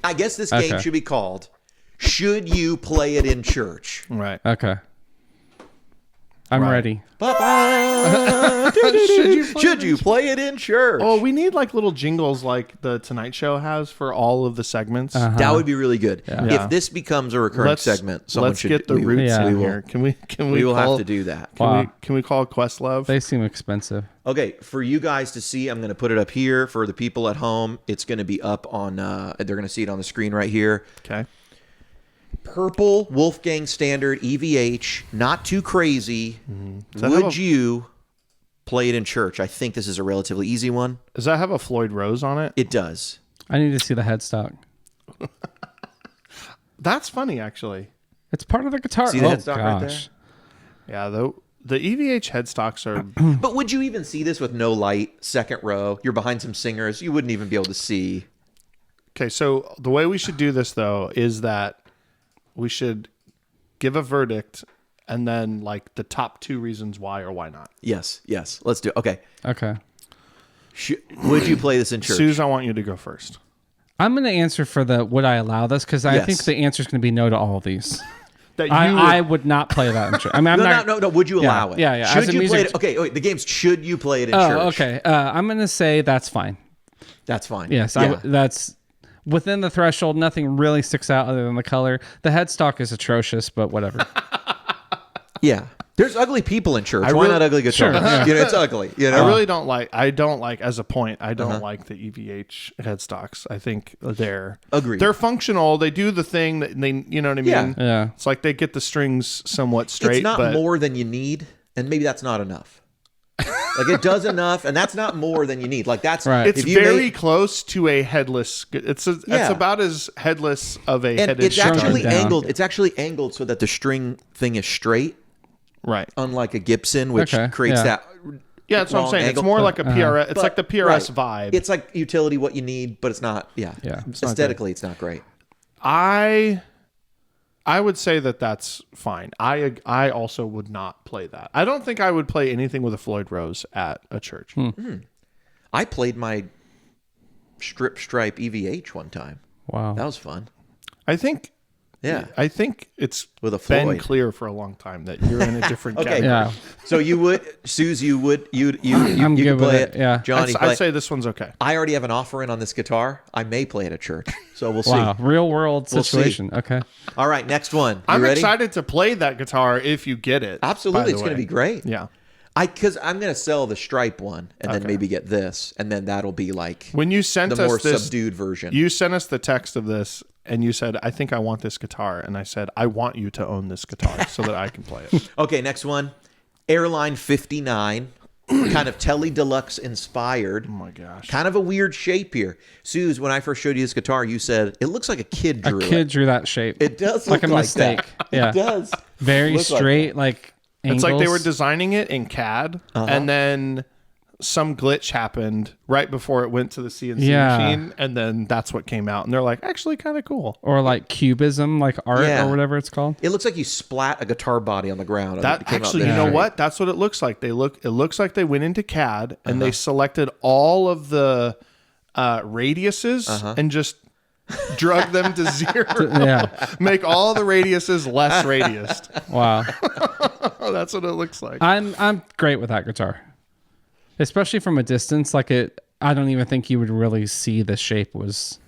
I guess this game should be called Should You Play It in Church? Right. Okay. I'm ready. Should you play it in church? Oh, we need like little jingles like the Tonight Show has for all of the segments. That would be really good. Yeah. If this becomes a recurring segment, someone let's should get the roots in here. Can we will call, have to do that. Can we call Questlove? They seem expensive. Okay, for you guys to see, I'm going to put it up here. For the people at home, it's going to be up on. They're going to see it on the screen right here. Okay. Purple Wolfgang Standard EVH, not too crazy. Mm-hmm. Would you play it in church? I think this is a relatively easy one. Does that have a Floyd Rose on it? It does. I need to see the headstock. That's funny, actually. It's part of the guitar. See the headstock right there? Yeah, the EVH headstocks are... But would you even see this with no light, second row? You're behind some singers. You wouldn't even be able to see. Okay, so the way we should do this, though, is that we should give a verdict and then like the top 2 reasons why or why not. Yes. Let's do it. Okay. Would you play this in church? Suze, I want you to go first. I'm going to answer for the would I allow this, because I think the answer is going to be no to all of these. I would not play that in church. I mean, no. Would you allow it? Yeah. Should you play it? Okay, wait. The game's should you play it in church? Okay. I'm going to say that's fine. That's fine. Yes, that's within the threshold. Nothing really sticks out other than the color. The headstock is atrocious, but whatever. Yeah. There's ugly people in church. Why not ugly guitars? Sure, You know, it's ugly. You know? I really don't like, as a point, I don't like the EVH headstocks. I think they're functional. They do the thing that they, you know what I mean? Yeah. It's like they get the strings somewhat straight. It's not more than you need, and maybe that's not enough. Like it does enough, and that's not more than you need. Like that's right. It's very close to a headless. It's about as headless of a headed. It's actually angled. It's actually angled so that the string thing is straight. Right. Unlike a Gibson, which creates that. Yeah, that's what I'm saying. Angle. It's more like a PRS. It's like the PRS vibe. It's like utility, what you need, but it's not. Yeah. Aesthetically, it's not great. I would say that that's fine. I also would not play that. I don't think I would play anything with a Floyd Rose at a church. I played my strip stripe EVH one time. Wow, that was fun. I think it's with a been Floyd. Clear for a long time that you're in a different category. Yeah. So you would, Suze, you could I'm play with it. Yeah. Johnny, I'd say this one's okay. I already have an offer in on this guitar. I may play it at church, so we'll see. Wow, real world situation. We'll Okay. All right, next one. I'm ready? excited to play that guitar if you get it. Absolutely, it's going to be great. Yeah. Because I'm going to sell the stripe one and then maybe get this, and then that'll be like when you sent the us more this subdued version. You sent us the text of this, and you said, "I think I want this guitar," and I said, "I want you to own this guitar so that I can play it." Okay, next one, Airline 59, kind of Tele Deluxe inspired. Oh my gosh, kind of a weird shape here. Suze, when I first showed you this guitar, you said it looks like a kid drew it. A kid drew that shape. It does like look a like mistake. That. Yeah, it does. Very straight, like. It's angles. like they were designing it in CAD, and then some glitch happened right before it went to the CNC machine, and then that's what came out. And they're like, actually kind of cool. Or like cubism, like art or whatever it's called. It looks like you splat a guitar body on the ground. That actually, you know what? That's what it looks like. It looks like they went into CAD and they selected all of the radiuses and just drug them to zero. Make all the radiuses less radiused. Wow. That's what it looks like. I'm great with that guitar. Especially from a distance. Like I don't even think you would really see the shape was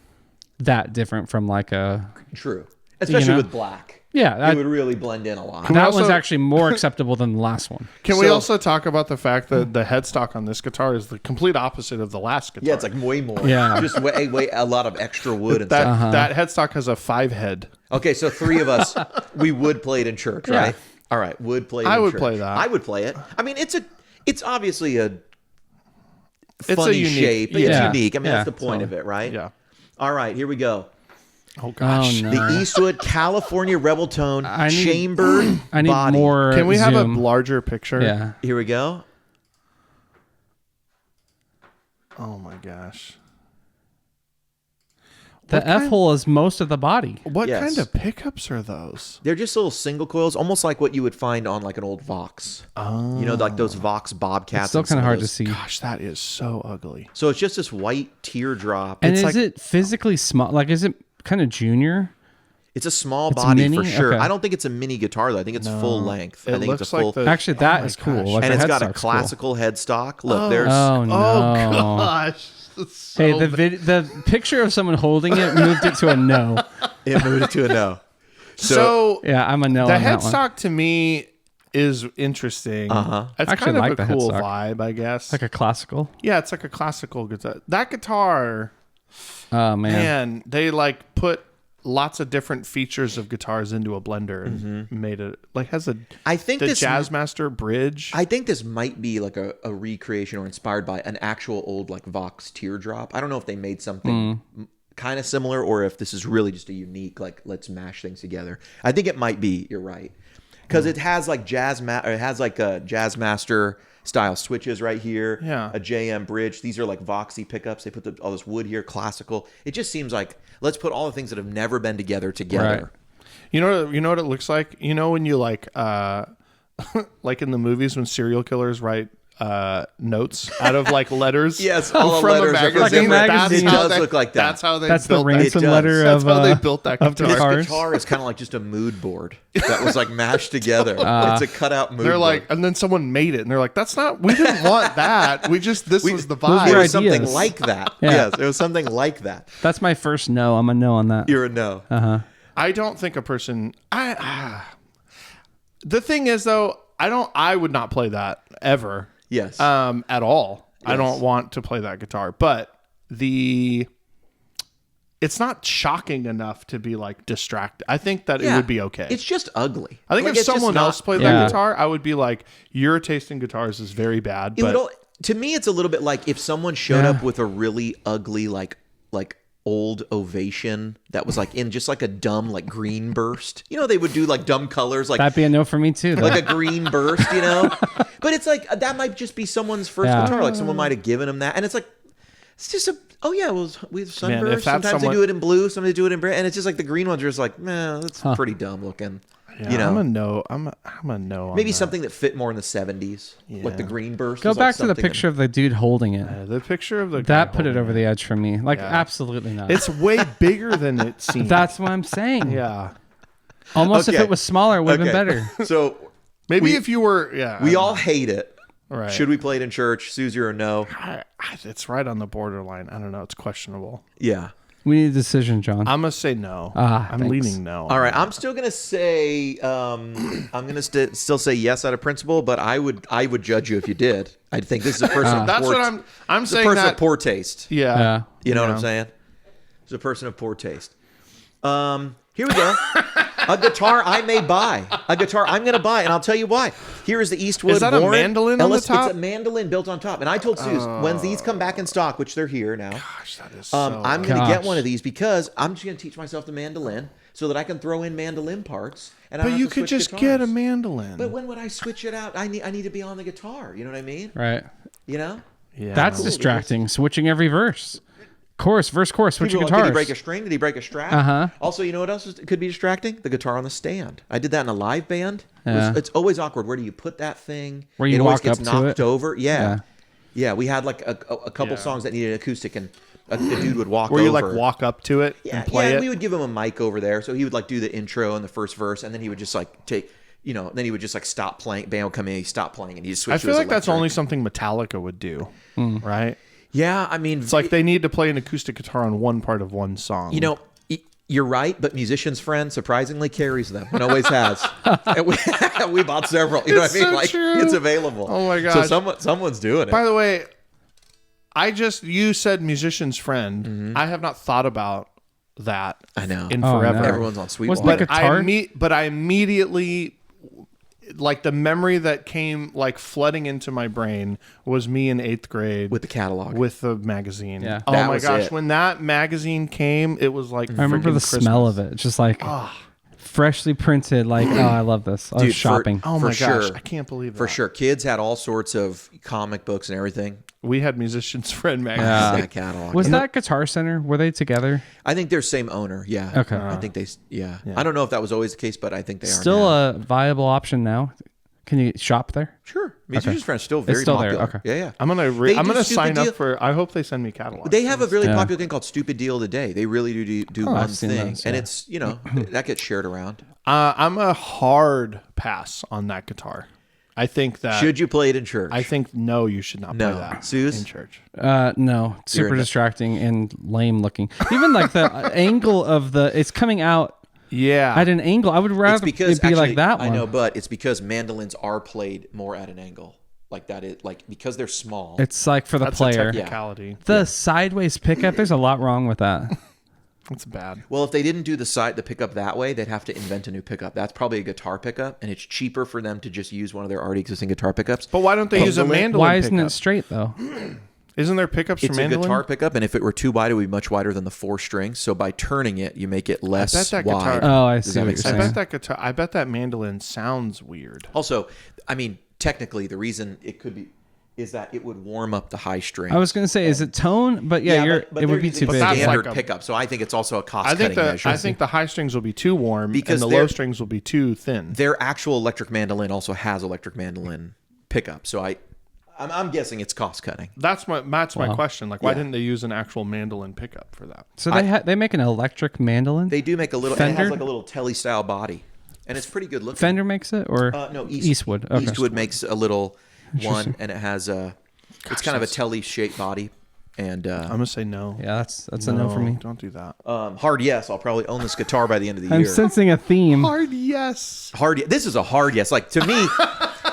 that different from like a... True. Especially with black. Yeah. It would really blend in a lot. That one's actually more acceptable than the last one. Can we also talk about the fact that the headstock on this guitar is the complete opposite of the last guitar? Yeah, it's like way more. Yeah. Just way a lot of extra wood and stuff. That headstock has a 5 head. Okay, so 3 of us, we would play it in church, right? All right, would play it in church. I would play that. I would play it. I mean, it's obviously a It's funny a unique, shape. But it's unique. I mean, that's the point of it, right? Yeah. All right, here we go. Oh gosh. Oh, no. The Eastwood California Rebel Tone chambered I need body. more. Can we have a zoom. larger picture? Yeah. Here we go. Oh my gosh. The F hole is most of the body. What kind of pickups are those? They're just little single coils, almost like what you would find on like an old Vox. Oh. You know, like those Vox Bobcats. It's still kind of hard to see. Gosh, that is so ugly. So it's just this white teardrop. And it's is it physically small? Like, is it kind of junior. It's a small It's body mini? for sure. Okay. I don't think it's a mini guitar though. I think it's full length. I think it's a full. Actually, that is cool. Like, and the it's got a headstock's classical headstock. Look, there's. Oh no! Oh gosh. So Hey, the picture of someone holding it moved it to a no. It moved it to a no. So Yeah, I'm a no. the on that one. headstock to me is interesting. It's Actually kind of like a the cool headstock. vibe, I guess. Like a classical. Yeah, it's like a classical guitar. That guitar, Oh man. man, they like put lots of different features of guitars into a blender and made it like has a. I think the this Jazzmaster bridge. I think this might be like a recreation or inspired by an actual old like Vox teardrop. I don't know if they made something kind of similar or if this is really just a unique like let's mash things together. I think it might be. You're right because it has like it has like a Jazzmaster style switches right here. Yeah. A JM bridge. These are like Voxy pickups. They put all this wood here, classical. It just seems like let's put all the things that have never been together. Right. You know what it looks like? You know when you like like in the movies when serial killers write notes out of like letters Yes, all the from letters a are from magazine. Like a That's magazine. It how does they- look like that. That's how they That's the built that. ransom does. letter That's of how they built that of guitar. This guitars. guitar is kind of like just a mood board that was like mashed together. It's a cutout mood They're board. like, and then someone made it, and they're like, "That's not. We didn't want that. We just this was the It vibe." your was something ideas. like that. Yeah. Yes, it was something like that. That's my first no. I'm a no on that. You're a no. I don't think a person. The thing is, though, I would not play that ever. Yes. At all. I Yes. don't want to play that guitar, but it's not shocking enough to be like distracted. I think that it Yeah. would be okay. It's just ugly. I think Like, if it's just someone not- else played Yeah. that guitar, I would be like, your taste in guitars is very bad. It But would to me, it's a little bit like if someone showed up with a really ugly, like old Ovation that was like in just like a dumb like green burst. You know, they would do like dumb colors, like That'd be a no for me too. Though. like a green burst. You know, but it's like that might just be someone's first Yeah. guitar. Like someone might have given them that, and it's like it's just a. Oh yeah, well we have Man, sunburst. if that's Sometimes someone- they do it in blue, sometimes they do it in red, and it's just like the green ones are just like, man, that's pretty dumb looking. yeah, you know, I'm a no. I'm a no. On maybe that. something that fit more in the '70s, like the green burst. Go was like back to the something picture of the dude holding it. The picture of the guy That put it holding over the edge for me. Like absolutely not. It's way bigger than it seems. That's what I'm saying. yeah. Almost if Okay. it was smaller, it would have Okay. been better. So Maybe if you were, we all hate it. right. Should we play it in church? Susie or no? It's right on the borderline. I don't know. It's questionable. Yeah. We need a decision, John. I'm gonna say no. I'm thanks. leaning no. All right. I'm still gonna say I'm gonna still say yes out of principle, but I would judge you if you did. I think this is a person. Of That's poor, what I'm it's a saying. person That of poor taste. yeah. Yeah. You know what Yeah. I'm saying? It's a person of poor taste. Here we go. A guitar I may buy. A guitar I'm going to buy, and I'll tell you why. Here is the Eastwood. Is that a Warren mandolin on the Ellis. top? It's a mandolin built on top. And I told Suze, when these come back in stock, which they're here now, Gosh, that is so. I'm going to get Gosh. one of these because I'm just going to teach myself the mandolin so that I can throw in mandolin parts. And I But don't you have to could switch just guitars. get a mandolin. But when would I switch it out? I need to be on the guitar. You know what I mean? Right. You know? yeah. That's distracting. Switching every verse. Chorus, verse, chorus, switching People are like, guitars. did he break a string? Did he break a strap? Uh-huh. Also, you know what else could be distracting? The guitar on the stand. I did that in a live band. Yeah. It's always awkward. Where do you put that thing? Where you it always walk gets up to knocked it? over. Yeah. Yeah. Yeah, we had like a couple songs that needed an acoustic, and a dude would walk Where over. you like walk up to it Yeah, and play and it. we would give him a mic over there, so he would like do the intro and the first verse, and then he would just like take, then he would just like stop playing. Band would come in, he stopped playing, and he just switched. I to feel his like that's electric. only something Metallica would do, right? Yeah, I mean, It's like they need to play an acoustic guitar on one part of one song. You're right, but Musician's Friend surprisingly carries them and always has. And we bought several. You know It's what I mean? so Like true. it's available. Oh my So gosh. someone's doing it. By the way, you said musician's friend. Mm-hmm. I have not thought about that. I know. In Oh, forever. no. Everyone's on Sweet Wasn't Water. that guitar? But I immediately, like the memory that came like flooding into my brain was me in 8th grade with the catalog. with the magazine. Yeah. Oh That my was gosh, it. when that magazine came, it was like I remember the smell of it. It's just like freshly printed. Like, oh, I love this. I was Dude, shopping. Oh for my gosh, sure. I can't believe that. For sure. Kids had all sorts of comic books and everything We had musician's friend magazine. Yeah. in that catalog. Was that Guitar Center? Were they together? I think they're same owner. Yeah. Okay. I think they. Yeah. I don't know if that was always the case, but I think they Still are now. a viable option now. Can you shop there? Sure. Mitsubishi Friend is still very still there, popular. okay. Yeah. I'm gonna They I'm do gonna Stupid sign Deal. up for. I hope they send me catalogs. They have a really popular thing called Stupid Deal of the Day. They really do one I've seen thing, those, and yeah. it's that gets shared around. I'm a hard pass on that guitar. I think that Should you play it in church? I think no, you should not play No. that Suze? in church. No, super You're distracting and lame looking. Even like the angle of it's coming out Yeah, at an angle. I would It's rather because it be actually, like that one. I know, but it's because mandolins are played more at an angle like that. Because they're small. It's like for the that's player. a technicality. The sideways pickup, there's a lot wrong with that. That's bad. Well, if they didn't do the pickup that way, they'd have to invent a new pickup. That's probably a guitar pickup, and it's cheaper for them to just use one of their already existing guitar pickups. But why don't they use a mandolin? Why isn't pickup? it straight though? Isn't there pickups for It's a mandolin? guitar pickup, and if it were too wide, it would be much wider than the 4 strings. So by turning it, you make it less that wide. guitar- Oh, I Does see that what make you're sense? saying. I bet that mandolin sounds weird. Also, I mean, technically, the reason it could be is that it would warm up the high string. I was gonna say, is it tone? But yeah, but it would they're be using too big. that's standard like a- pickup, so I think it's also a I cost-cutting think measure. I think the high strings will be too warm Because and the low they're- strings will be too thin. Their actual electric mandolin also has electric mandolin pickup, so I'm guessing it's cost-cutting. That's my question. Like, why Yeah. didn't they use an actual mandolin pickup for that? So they make an electric mandolin. They do make a little. And it has Fender? like a little telly-style body, and it's pretty good looking. Fender makes it, or No, Eastwood. Okay. Eastwood makes a little one, and it has a. It's kind of a telly-shaped body, and I'm gonna say no. Yeah, that's a no for me. Don't do that. hard yes. I'll probably own this guitar by the end of the I'm year. sensing a theme. Hard yes. Hard. This is a hard yes. Like to me,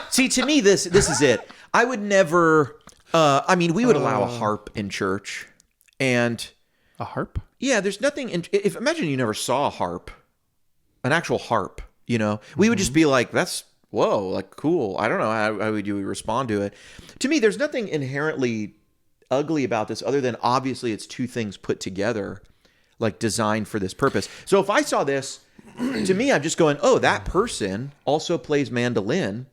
see to me this is it. I would never. I mean, we would allow a harp in church, and A harp? yeah, there's nothing. If imagine you never saw a harp, an actual harp. We would just be like, that's whoa, like cool. I don't know how would you respond to it. To me, there's nothing inherently ugly about this, other than obviously it's two things put together, like designed for this purpose. So if I saw this, to me, I'm just going, oh, that person also plays mandolin.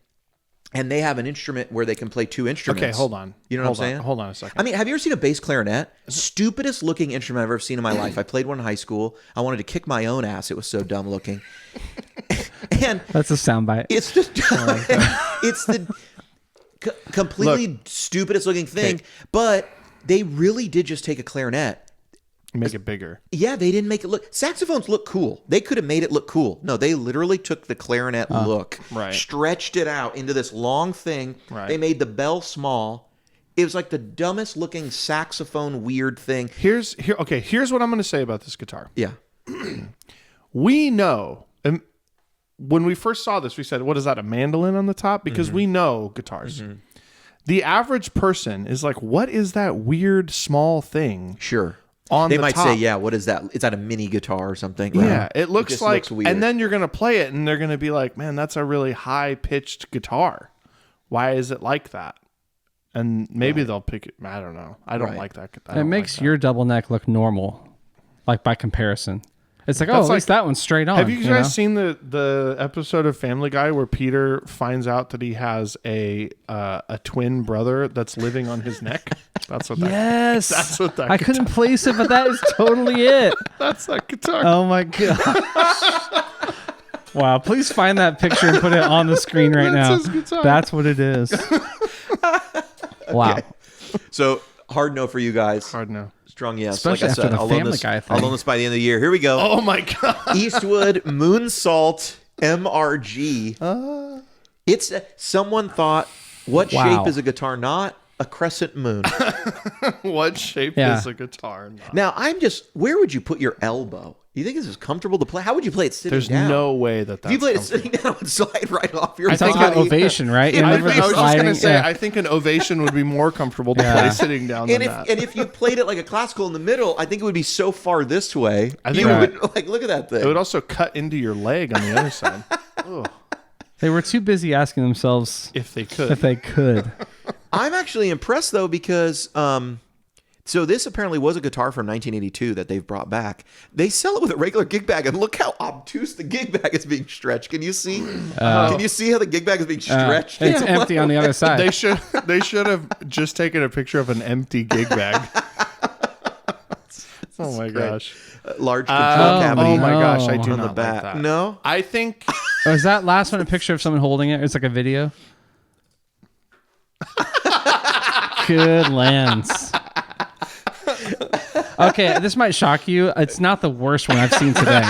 And they have an instrument where they can play 2 instruments. Okay, hold on. You know what I'm saying? Hold on a second. I mean, have you ever seen a bass clarinet? Stupidest looking instrument I've ever seen in my life. I played one in high school. I wanted to kick my own ass. It was so dumb looking. And That's a soundbite. it's just, it's the completely stupidest looking thing. Okay. But they really did just take a clarinet. Make it bigger. Yeah, they didn't make it look. Saxophones look cool. They could have made it look cool. No, they literally took the clarinet look, right. stretched it out into this long thing. Right. They made the bell small. It was like the dumbest looking saxophone weird thing. Here's what I'm going to say about this guitar. Yeah. We know, and when we first saw this, we said, "What is that? A mandolin on the top?" Because we know guitars. The average person is like, "What is that weird small thing?" Sure. On they the might top. say, yeah, what is that? Is that a mini guitar or something? Yeah, Right. it looks just like, looks weird. and then you're gonna play it, and they're gonna be like, "Man, that's a really high pitched guitar. Why is it like that?" And maybe they'll pick it. I don't know. I don't Right. like that. It makes your double neck look normal, like by comparison. It's like, That's at least that one's straight on. Have you guys know? seen the episode of Family Guy where Peter finds out that he has a twin brother that's living on his neck? That's what that. Yes, That's what that. I couldn't place it, but that is totally it. That's that guitar. Oh my god! Wow! Please find that picture and put it on the screen right now. That's his guitar. That's what it is. Wow! Okay. So hard no for you guys. Hard no. Strong yes. Especially like I after said, the I'll loan Family this. Guy I'll thing. loan this by the end of the year. Here we go. Oh my god. Eastwood Moonsalt MRG. It's someone thought, what Wow. shape is a guitar not? A crescent moon. What shape Yeah. is a guitar? Not? Now where would you put your elbow? You think this is comfortable to play? How would you play it sitting There's down? no way that If that's you played it comfortable. sitting down, it would slide right off your I talked body. about ovation, right? You I remember was the just gonna sliding? say, Yeah. I think an ovation would be more comfortable to Yeah. play sitting down And than if that. and if you played it like a classical in the middle, I think it would be so far this way. I think you it would like look at that thing. It would also cut into your leg on the other side. Ugh, They were too busy asking themselves if they could. if they could. I'm actually impressed though because so this apparently was a guitar from 1982 that they've brought back. They sell it with a regular gig bag, and look how obtuse the gig bag is being stretched. Can you see? Can you see how the gig bag is being stretched? It's empty on the other side. They should have just taken a picture of an empty gig bag. Oh my gosh. Large control cavity. Oh my gosh, I Oh. do on the not like back. that. No, I think Oh, is that last one a picture of someone holding it? It's like a video. Good lands. Okay, this might shock you. It's not the worst one I've seen today.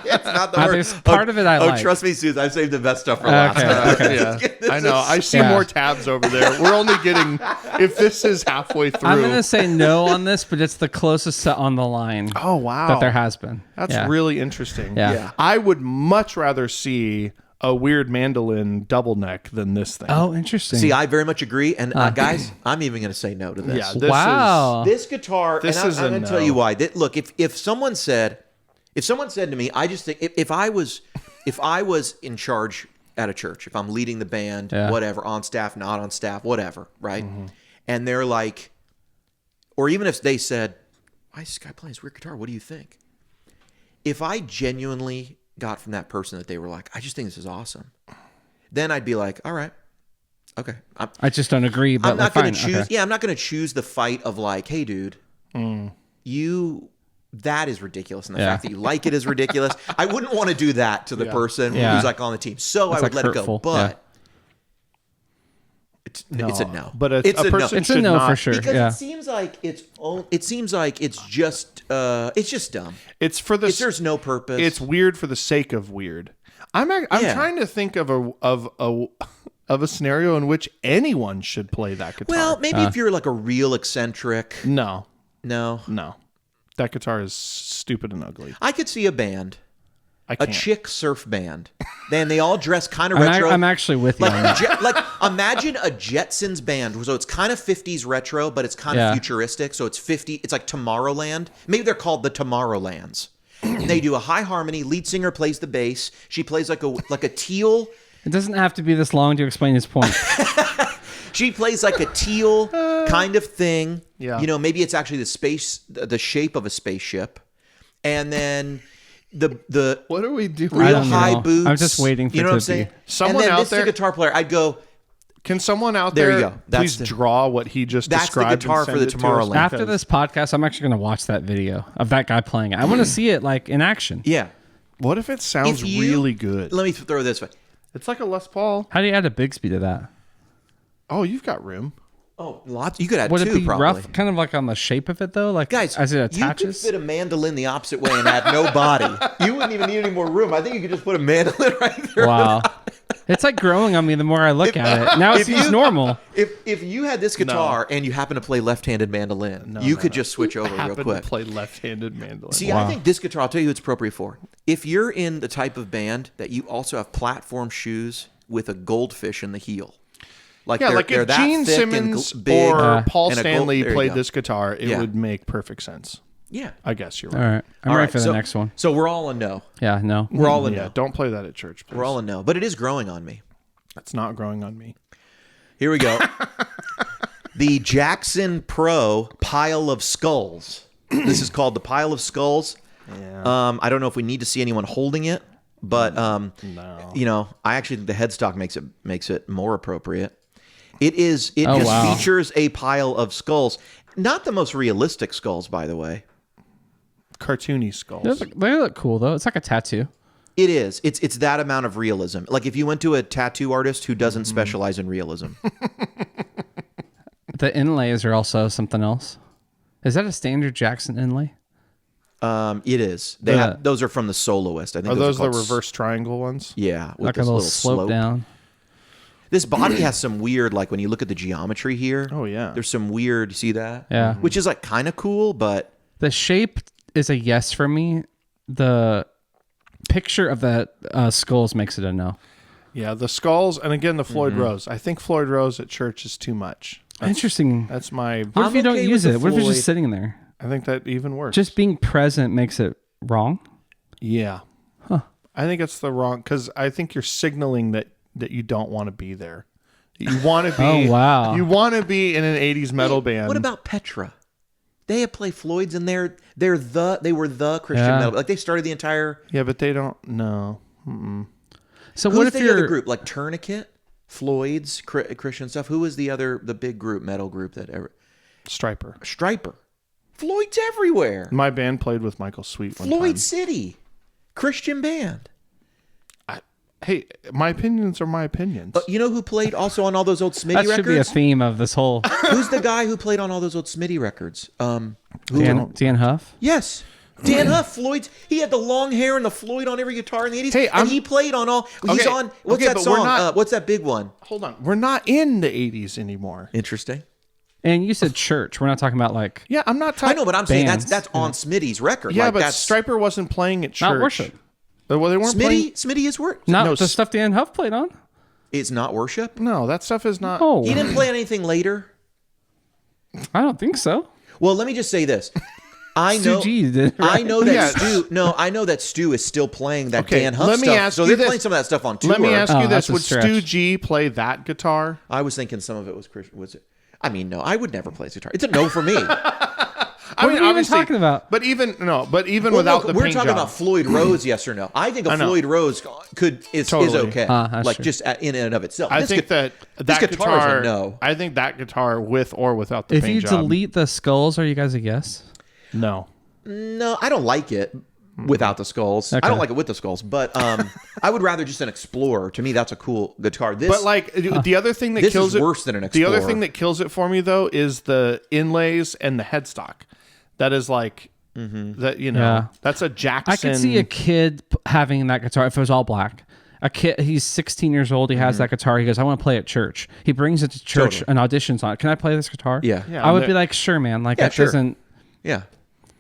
It's not the worst. There's part of it I like. Trust me, Susan. I've saved the best stuff for last. Okay. Yeah, I know. I see more tabs over there. We're only getting, if this is halfway through. I'm going to say no on this, but it's the closest to on the line. Oh, wow. That there has been. That's really interesting. Yeah. I would much rather see a weird mandolin double neck than this thing. Oh, interesting. See, I very much agree. And guys, I'm even going to say no to this. Yeah, this Wow. This guitar, This and is I'm a going to no. tell you why. Look, if someone said to me, I just think if I was in charge at a church, if I'm leading the band, whatever, on staff, not on staff, whatever, right? Mm-hmm. And they're like, or even if they said, why is this guy playing this weird guitar? What do you think? If I genuinely got from that person that they were like, I just think this is awesome, then I'd be like, all right, okay. I just don't agree, but I'm not going to choose. Okay. Yeah, I'm not going to choose the fight of like, hey, dude, that is ridiculous, and the fact that you like it is ridiculous. I wouldn't want to do that to the person who's like on the team. So I would let hurtful. it go. But it's a no. But it's a a person no. It's a should no not, for sure. Because Yeah. it seems like it's just dumb. It's for the. There's no purpose. It's weird for the sake of weird. I'm trying to think of a scenario in which anyone should play that guitar. well, maybe if you're like a real eccentric. no, No. that guitar is stupid and ugly. I could see a band. I A can't. chick surf band. Then they all dress kind of retro. I'm actually with you on that. Like imagine a Jetsons band. So it's kind of 50s retro, but it's kind of futuristic. So it's 50. It's like Tomorrowland. Maybe they're called the Tomorrowlands. They do a high harmony. Lead singer plays the bass. She plays like a teal. It doesn't have to be this long to explain his point. She plays like a teal kind of thing. Yeah. You know, maybe it's actually the shape of a spaceship, and then the What are we doing? I real don't high know. boots. I'm just waiting for you know it what I'm to saying? be. Someone and then out this is there- a guitar player. I'd go. Can someone out There there you go. That's please the- draw what he just That's the described? guitar and for send the it to us? Tomorrowland. After this podcast, I'm actually going to watch that video of that guy playing it. I want to see it like in action. Yeah. What if it sounds really good? Let me throw it this way. It's like a Les Paul. How do you add a Bigsby to that? Oh, you've got room. Oh, lots. You could add Would two, it be probably. rough, kind of like on the shape of it though? Like Guys, as it you could attaches? fit a mandolin the opposite way and add no body. You wouldn't even need any more room. I think you could just put a mandolin right there. Wow. It's like growing on me the more I look at it. Now it seems normal. If you had this guitar and you happen to play left-handed mandolin, you could just switch over real Happen quick. to play left-handed mandolin. See, I think this guitar, I'll tell you who it's appropriate for. If you're in the type of band that you also have platform shoes with a goldfish in the heel. Like yeah, they're, like they're if that Gene thick Simmons and big or Paul and a Stanley there you played go. this guitar, it Yeah. would make perfect sense. Yeah. I guess you're All right. right. I'm All ready right, for the so- next one. So we're all a no. Yeah, no. We're all a Yeah, no. don't play that at church, please. We're all a no. But it is growing on me. It's not growing on me. Here we go. The Jackson Pro Pile of Skulls. This is called the Pile of Skulls. Yeah. I don't know if we need to see anyone holding it, but No. you know, I actually think the headstock makes it more appropriate. It just wow. features a pile of skulls. Not the most realistic skulls, by the way. Cartoony skulls. They look cool though. It's like a tattoo. It is. It's that amount of realism. Like if you went to a tattoo artist who doesn't specialize in realism. The inlays are also something else. Is that a standard Jackson inlay? It is. Those are from the Soloist. I think Are those the called reverse triangle ones? Yeah, with Like a this little slope down. This body has some weird, like when you look at the geometry here. Oh, yeah. There's some weird. You see that? Yeah. Which is like kind of cool, but The shape is a yes for me. The picture of the skulls makes it a no. Yeah, the skulls, and again, the Floyd Rose. I think Floyd Rose at church is too much. Interesting. That's my... What if I'm you don't okay use with it? the What if it's Floyd. just sitting there? I think that even worse. Just being present makes it wrong. Yeah. Huh. I think it's the wrong... Because I think you're signaling that you don't want to be there. You want to be... Oh, wow. You want to be in an 80s metal band. what about Petra? They have play Floyd's in there. They were the Christian Yeah. metal. Like they started the entire. Yeah, but they don't... No. So Who's what if the you're other group? Like Tourniquet, Floyd's Christian stuff. Who was the big group, metal group that ever? Striper. Striper. Floyd's everywhere. My band played with Michael Sweet one Floyd time. City, Christian band. Hey, my opinions are my opinions. You know who played also on all those old Smitty That records? should be a theme of this whole. Who's the guy who played on all those old Smitty records? Dan Huff? Yes. Dan Huff, Floyd's. He had the long hair and the Floyd on every guitar in the 80s. Hey, and he played on all. He's Okay, on. What's okay, that but we're song? not- What's that big one? Hold on. We're not in the 80s anymore. Interesting. And you said church. We're not talking about like Yeah, I'm not I talking. know, but I'm saying Bands, that's on Smitty's record. Yeah, like, but that's Stryper wasn't playing at church. not worship. Well, they weren't playing. Smitty is work. Not No, the stuff Dan Huff played on. It's not worship. No, that stuff is not. Oh, He didn't play anything later. I don't think so. Well, let me just say this. I know. Stu G did, I right? know that Yeah. Stu. No, I know that Stu is still playing that Okay, Dan Huff let me stuff. ask So you they're this. playing some of that stuff on tour. Let me ask Oh, you that's this: a would stretch. Stu G play that guitar? I was thinking some of it was Christian. Was it? I mean, no, I would never play his guitar. It's a no for me. I What are we even obviously- talking about? But even Well, without look, the we're paint talking job. about Floyd Rose, yes or no? I think a I know. Floyd Rose is Totally. okay, That's like true. just in and of itself. I This think gu- that this guitar is a guitar. no. I think that guitar with or without the If paint you job. delete the skulls, are you guys a yes? No. No, I don't like it without the skulls. Okay. I don't like it with the skulls, but I would rather just an Explorer. To me, that's a cool guitar. This, But like the other thing that this kills is it, worse than an the other Explorer. thing that kills it for me though is the inlays and the headstock. That is like that. You know, Yeah. that's a Jackson. I could see a kid having that guitar if it was all black. A kid, he's 16 years old. He has that guitar. He goes, I want to play at church. He brings it to church and auditions on it. Can I play this guitar? Yeah. Yeah, I would and be like, sure, man. Like, Yeah, that sure. doesn't. yeah.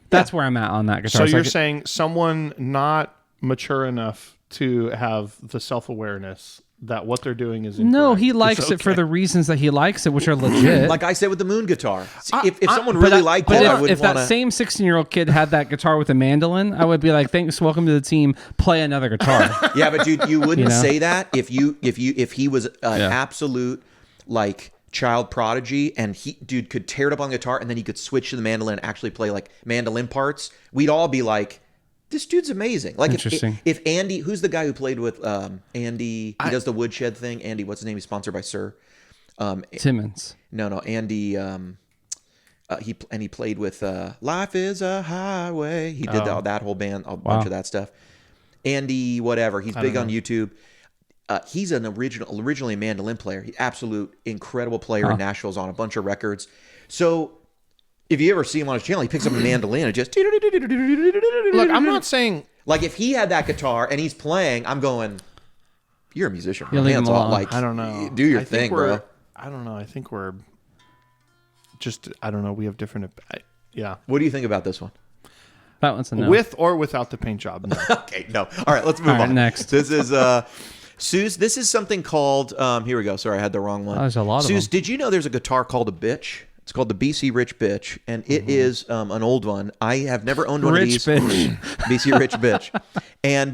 That's where I'm at on that guitar. So It's you're like- saying someone not mature enough to have the self-awareness that what they're doing is incorrect. no, he It's likes it for okay. the reasons that he likes it, which are legit. Like I said with the Moon guitar, if someone But really liked but it, I if, wouldn't if that want to. same 16-year-old kid had that guitar with a mandolin, I would be like, "Thanks, welcome to the team. Play another guitar." Yeah, but dude, you wouldn't You know? say that if he was an absolute like child prodigy and he could tear it up on guitar and then he could switch to the mandolin and actually play like mandolin parts. We'd all be like, this dude's amazing. Like Interesting. if Andy, who's the guy who played with Andy? He does the woodshed thing. Andy, what's his name? He's sponsored by Sir. Timmons. No, Andy. He played with Life Is a Highway. He did that whole band, a bunch of that stuff. Andy, whatever. He's big on YouTube. He's an originally a mandolin player. He absolute incredible player in Nashville's on a bunch of records. So if you ever see him on his channel, he picks up a mandolin and just Look, I'm not saying like if he had that guitar and he's playing, I'm going, you're a musician. You leave him Hands off. alone. Like I don't know. do your I think thing, bro. I don't know. I think we're just. I don't know. We have different. Yeah. What do you think about this one? That one's a no. With or without the paint job. No. Okay, no. All right, let's move All right, on. next. This is Suze. This is something called. Here we go. Sorry, I had the wrong one. Oh, there's a lot of Suze, them. did you know there's a guitar called a bitch? It's called the BC Rich Bitch, and it is an old one. I have never owned one Rich of these. bitch. BC Rich Bitch, and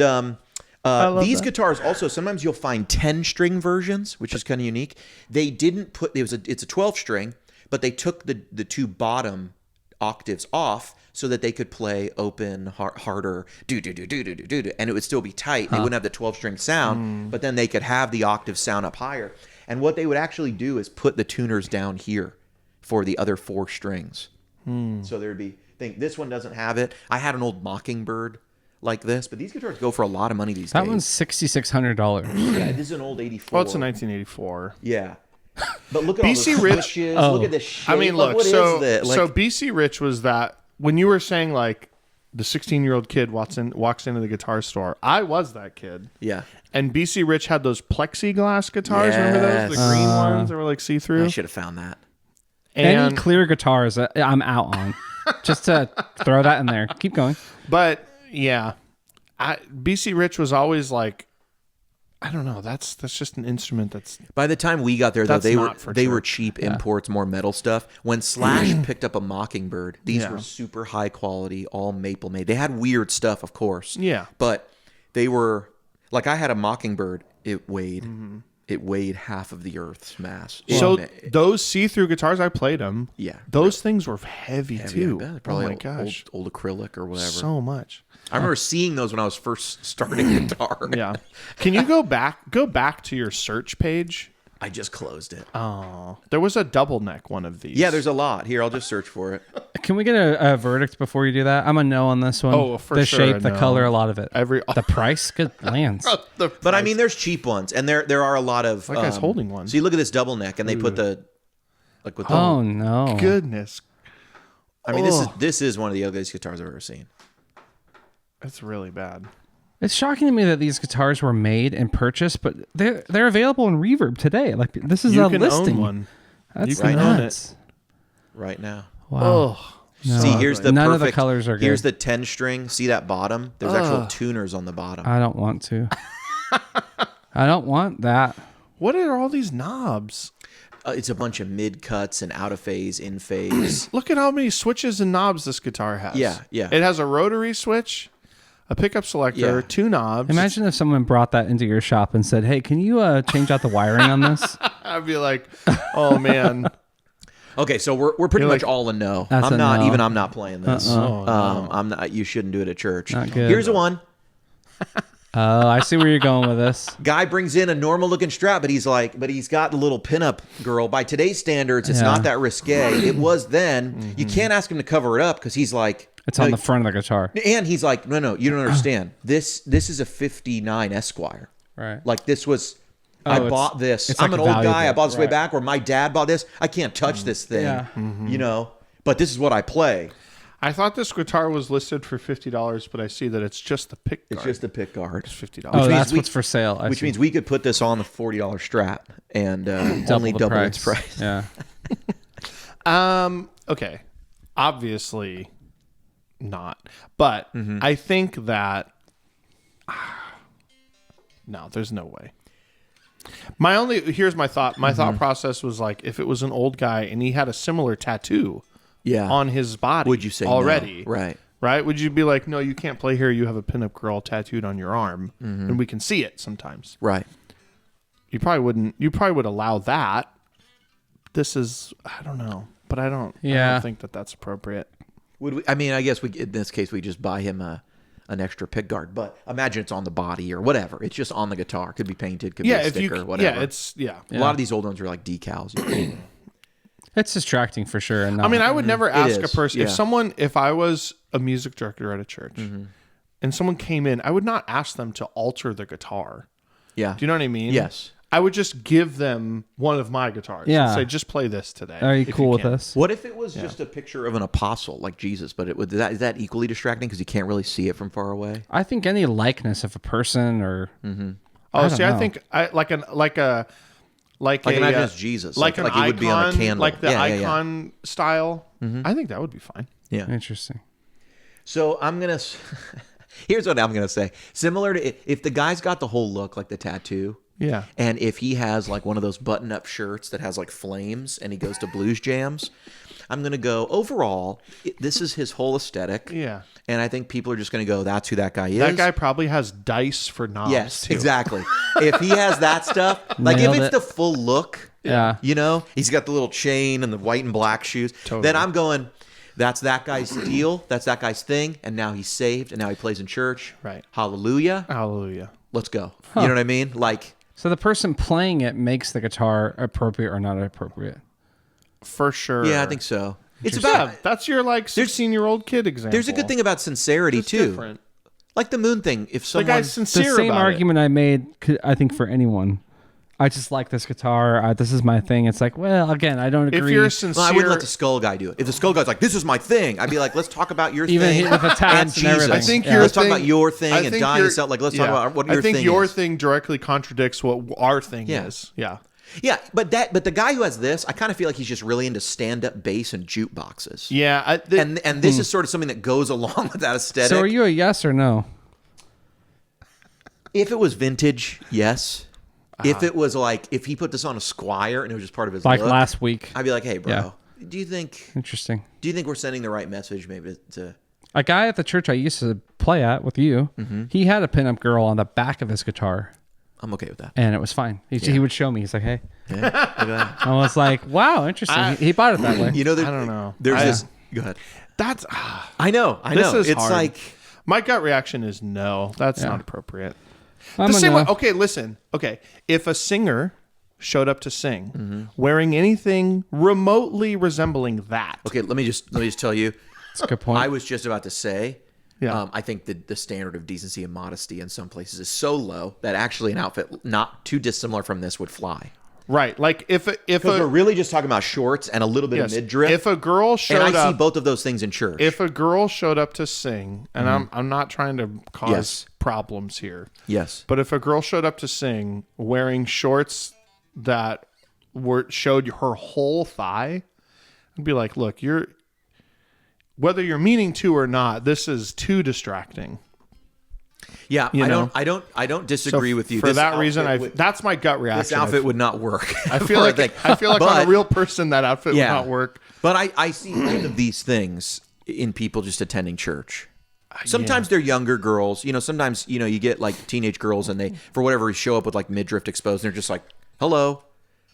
these that. guitars also sometimes you'll find 10-string versions, which is kind of unique. They didn't put it's a 12-string, but they took the two bottom octaves off so that they could play open, harder, do, and it would still be tight. They wouldn't have the 12-string sound, but then they could have the octave sound up higher. And what they would actually do is put the tuners down here for the other 4 strings. So there'd be, this one doesn't have it. I had an old Mockingbird like this, but these guitars go for a lot of money these That days. one's $6,600. Yeah, this is an old 84. Well, it's a 1984. Yeah. But look at BC all the Rich- switches. Oh. Look at this shape. I mean, Like, look. what So is that? Like, so BC Rich was that when you were saying like the 16-year-old kid walks into the guitar store. I was that kid. yeah. And BC Rich had those plexiglass guitars. Remember those? The Yes. green ones that were like I see-through. should have found that. Any And clear guitars, I'm out on. Just to throw that in there. Keep going. but yeah, BC Rich was always like, I don't know. That's just an instrument that's By the time we got there, though, That's they were not for they were church. cheap imports, more metal stuff. When Slash picked up a Mockingbird, these were super high quality, all maple made. They had weird stuff, of course. Yeah. But they were like I had a Mockingbird. It weighed half of the Earth's mass. So It- those see-through guitars, I played them. Yeah. those things were heavy, too. yeah, probably oh my old, gosh, old acrylic or whatever. so much. I remember seeing those when I was first starting guitar. Yeah. Can you go back to your search page I just closed it. Oh, there was a double neck one of these. Yeah, there's a lot. Here, I'll just search for it. Can we get a verdict before you do that? I'm a no on this one. Oh, for the sure, shape, the no. color, a lot of it. The price, good lands. But I mean, there's cheap ones, and there are a lot of. That guy's holding one. So you look at this double neck, and they put the like with the. Oh no! Goodness. I mean, this is one of the ugliest guitars I've ever seen. That's really bad. It's shocking to me that these guitars were made and purchased, but they're available in Reverb today. Like this is You a can listing. own one. That's You can nuts. own it Right now. Wow. Oh. No. See, here's the None perfect. of the colors are good. Here's the 10 string. See that bottom? There's actual tuners on the bottom. I don't want to. I don't want that. What are all these knobs? It's a bunch of mid cuts and out of phase, in phase. Look at how many switches and knobs this guitar has. Yeah. It has a rotary switch, a pickup selector, Yeah. 2 knobs. Imagine if someone brought that into your shop and said, "Hey, can you change out the wiring on this?" I'd be like, oh man. Okay, so we're pretty You're much like, all a no. That's I'm a not no. even. I'm not playing this. no. I'm not. You shouldn't do it at church. Not good. Here's a one. Oh, I see where you're going with this. Guy brings in a normal looking strap, but he's got the little pinup girl. By today's standards, it's not that risque. It was then. You can't ask him to cover it up because he's like, It's on the front of the guitar. and he's like, no, you don't understand. This is a '59 Esquire. Right. Like this was. Oh, I it's- bought this. it's I'm like an old valuable. guy. I bought this way Right. back. Or my dad bought this. I can't touch this thing. Yeah. You know. But this is what I play. I thought this guitar was listed for $50, but I see that it's just the pick guard. It's just a pick guard. It's $50. Oh, means that's we- what's for sale. I Which see. means we could put this on the $40 strap and only the double its price. Yeah. Okay. Obviously not. But I think that no, there's no way. Here's my thought. My thought process was like, if it was an old guy and he had a similar tattoo Yeah. on his body, Would you say no? already? Right. Right? Would you be like, no, you can't play here. You have a pinup girl tattooed on your arm, and we can see it sometimes. Right. You probably wouldn't. You probably would allow that. This is, I don't know, but I don't think that that's appropriate. Would we? I mean, I guess in this case we just buy him an extra pick guard. But imagine it's on the body or whatever. It's just on the guitar. Could be painted. Could be a sticker. Whatever. A A lot of these old ones are like decals. It's distracting for sure. And I mean, I would never ask a is, person yeah. if I was a music director at a church and someone came in, I would not ask them to alter the guitar. Yeah. Do you know what I mean? Yes. I would just give them one of my guitars. Yeah. And say, just play this today. Are you if cool with can. this? What if it was just a picture of an apostle like Jesus, but is that equally distracting because you can't really see it from far away? I think any likeness of a person or Oh, don't see, I know. think like imagine it's Jesus, like like an he would be on a icon, candle. like the Yeah, yeah, yeah. icon style. I think that would be fine. Yeah. interesting. So I'm gonna. Here's what I'm gonna say. Similar to if the guy's got the whole look like the tattoo. Yeah. And if he has like one of those button-up shirts that has like flames and he goes to blues jams, I'm going to go overall, this is his whole aesthetic. Yeah. And I think people are just going to go, that's who that guy is. That guy probably has dice for knobs. Yes, too. exactly. If he has that stuff, like Nailed if it's it. the full look, Yeah. you know, he's got the little chain and the white and black shoes, then I'm going, that's that guy's deal. That's that guy's thing. And now he's saved and now he plays in church. Right. Hallelujah. Hallelujah. Let's go. You know what I mean? Like, So the person playing it makes the guitar appropriate or not appropriate. For sure. yeah, I think so. It's Yeah, about, that's your like 16-year-old kid example. there's a good thing about sincerity It's too. different. Like the moon thing. If The someone, guy's The sincere same about argument I made, I think, for anyone. I just like this guitar. This is my thing. It's like, well, again, I don't it. agree. If you're sincere, well, I wouldn't let the skull guy do it. If the skull guy's like, "This is my thing," I'd be like, "Let's talk about your Even thing." with the tats and and Jesus. everything. I think Yeah. your Let's thing, talk about your thing I and think dying your- yourself. Like, let's talk about what your I think thing your is. thing directly contradicts what our thing Yeah. is. Yeah. Yeah, but the guy who has this, I kind of feel like he's just really into stand-up bass and jukeboxes. Yeah. And this is sort of something that goes along with that aesthetic. So are you a yes or no? If it was vintage, yes. If it was like, if he put this on a Squire and it was just part of his Like look, last week. I'd be like, hey, bro, Yeah. do you think Interesting. we're sending the right message maybe to A guy at the church I used to play at with you, he had a pinup girl on the back of his guitar, I'm okay with that. and it was fine. He would show me. He's like, hey. Yeah, look at that. I was like, wow, interesting. He bought it that way. You know, I don't know. There's this. Go ahead. That's I know. This is it's hard. like my gut reaction is no. That's not appropriate. I'm The a same no. way. Okay, listen. Okay, if a singer showed up to sing wearing anything remotely resembling that. Okay, let me just tell you. That's a good point. I was just about to say, Yeah. I think the standard of decency and modesty in some places is so low that actually an outfit not too dissimilar from this would fly. Right. Like if we're really just talking about shorts and a little bit of midriff. If a girl showed and I up, see both of those things in church. if a girl showed up to sing, and I'm not trying to cause problems here. Yes. But if a girl showed up to sing wearing shorts that showed her whole thigh, I'd be like, look, whether you're meaning to or not, this is too distracting. Yeah, I don't disagree with you. For that reason, that's my gut reaction. This outfit would not work. I feel like on a real person that outfit would not work. But I see both of these things in people just attending church. Sometimes they're younger girls. Sometimes you get like teenage girls and they for whatever show up with like midriff exposed and they're just like, hello.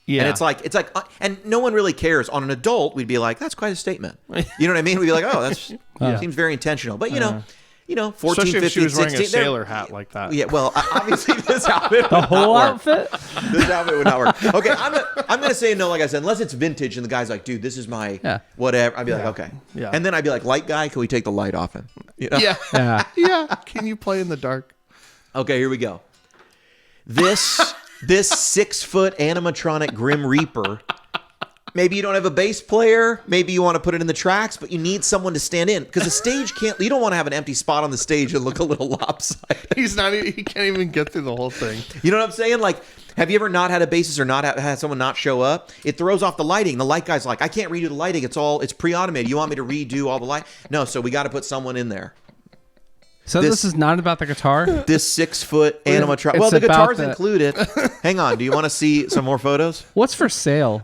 Yeah. And it's like, and no one really cares. On an adult, we'd be like, that's quite a statement. You know what I mean? We'd be like, oh, that's seems very intentional. But 14, especially 15, if she was 16, wearing a sailor hat like that. Yeah, well, obviously this outfit the whole outfit? This outfit would not work. Okay, I'm going to say no, like I said, unless it's vintage and the guy's like, dude, this is my whatever. I'd be like, okay. Yeah. And then I'd be like, light guy, can we take the light off him? Yeah. Yeah. Can you play in the dark? Okay, here we go. This 6-foot animatronic Grim Reaper. Maybe you don't have a bass player. Maybe you want to put it in the tracks, but you need someone to stand in because the stage can't. You don't want to have an empty spot on the stage and look a little lopsided. He can't even get through the whole thing. You know what I'm saying? Like, have you ever not had a bassist or not had someone not show up? It throws off the lighting. The light guy's like, I can't redo the lighting. It's pre-automated. You want me to redo all the light? No, so we got to put someone in there. So this is not about the guitar? This 6-foot animatronic. Well, the guitar's included. Hang on. Do you want to see some more photos? What's for sale?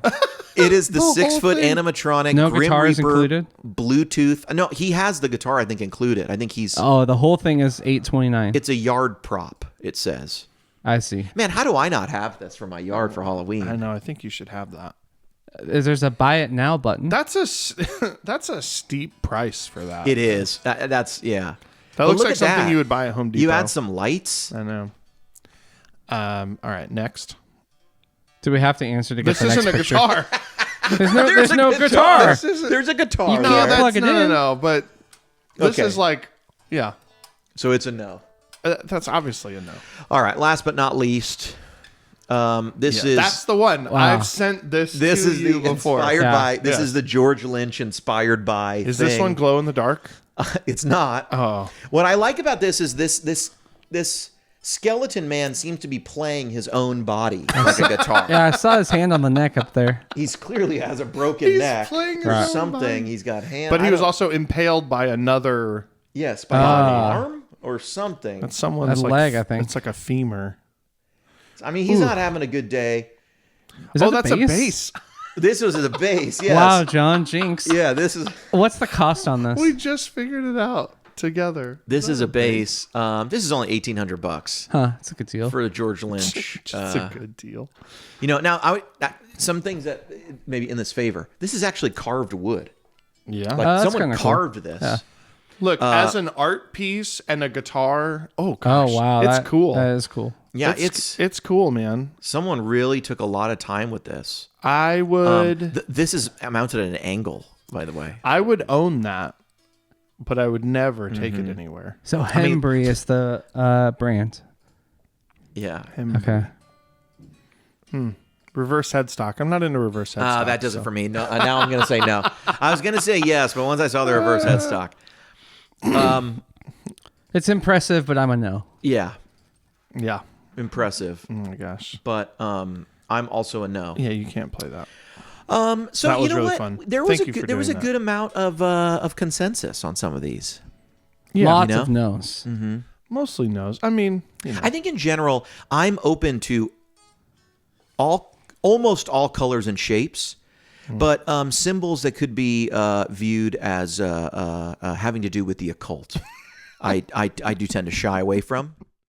It is the 6-foot animatronic no Grim guitar is Reaper included? Bluetooth. No, he has the guitar, I think, included. I think he's... Oh, the whole thing is $829. It's a yard prop, it says. I see. Man, how do I not have this for my yard for Halloween? I know. I think you should have that. There's a buy it now button. That's a steep price for that. It is. That's, yeah. That looks like something you would buy at Home Depot. You add some lights. I know. All right, next. Do we have to answer to get this the next isn't a picture? guitar. There's no guitar. There's a guitar. You can't plug it in. No, but this is like, yeah. So it's a no. That's obviously a no. All right. Last but not least, this is... That's the one. Wow. I've sent this to you before. Inspired by... This is the George Lynch inspired by Is this one glow in the dark? It's not. Oh. What I like about this is this skeleton man seems to be playing his own body like a guitar. Yeah, I saw his hand on the neck up there. He's clearly has a broken neck playing or his something. own body. He's got hands. But he was also impaled by another... Yes, by an arm or something. That's someone's leg, I think. It's like a femur. I mean, he's not having a good day. Is that that's the a bass. This was the bass, yes. Wow, John, jinx. Yeah, this is... What's the cost on this? We just figured it out together. This is a bass. This is only $1,800. Huh, that's a good deal. For the George Lynch. It's a good deal. Now, some things that maybe in this favor. This is actually carved wood. Yeah. Like someone carved this. Yeah. Look, as an art piece and a guitar, oh gosh, wow, it's cool. That is cool. Yeah, it's cool, man. Someone really took a lot of time with this. I would. This is mounted at an angle, by the way. I would own that, but I would never take it anywhere. So Hembry is the brand. Yeah. Okay. Reverse headstock. I'm not into reverse headstock. That does it for me. No, now I'm going to say no. I was going to say yes, but once I saw the reverse headstock. It's impressive, but I'm a no. Yeah. Yeah. Impressive. Oh my gosh. But I'm also a no. Yeah, you can't play that. So that was you know really what? fun. There was a good amount of consensus on some of these. Yeah, Lots of no's. Mm-hmm. Mostly no's. I mean, I think in general, I'm open to almost all colors and shapes, but symbols that could be viewed as having to do with the occult, I do tend to shy away from.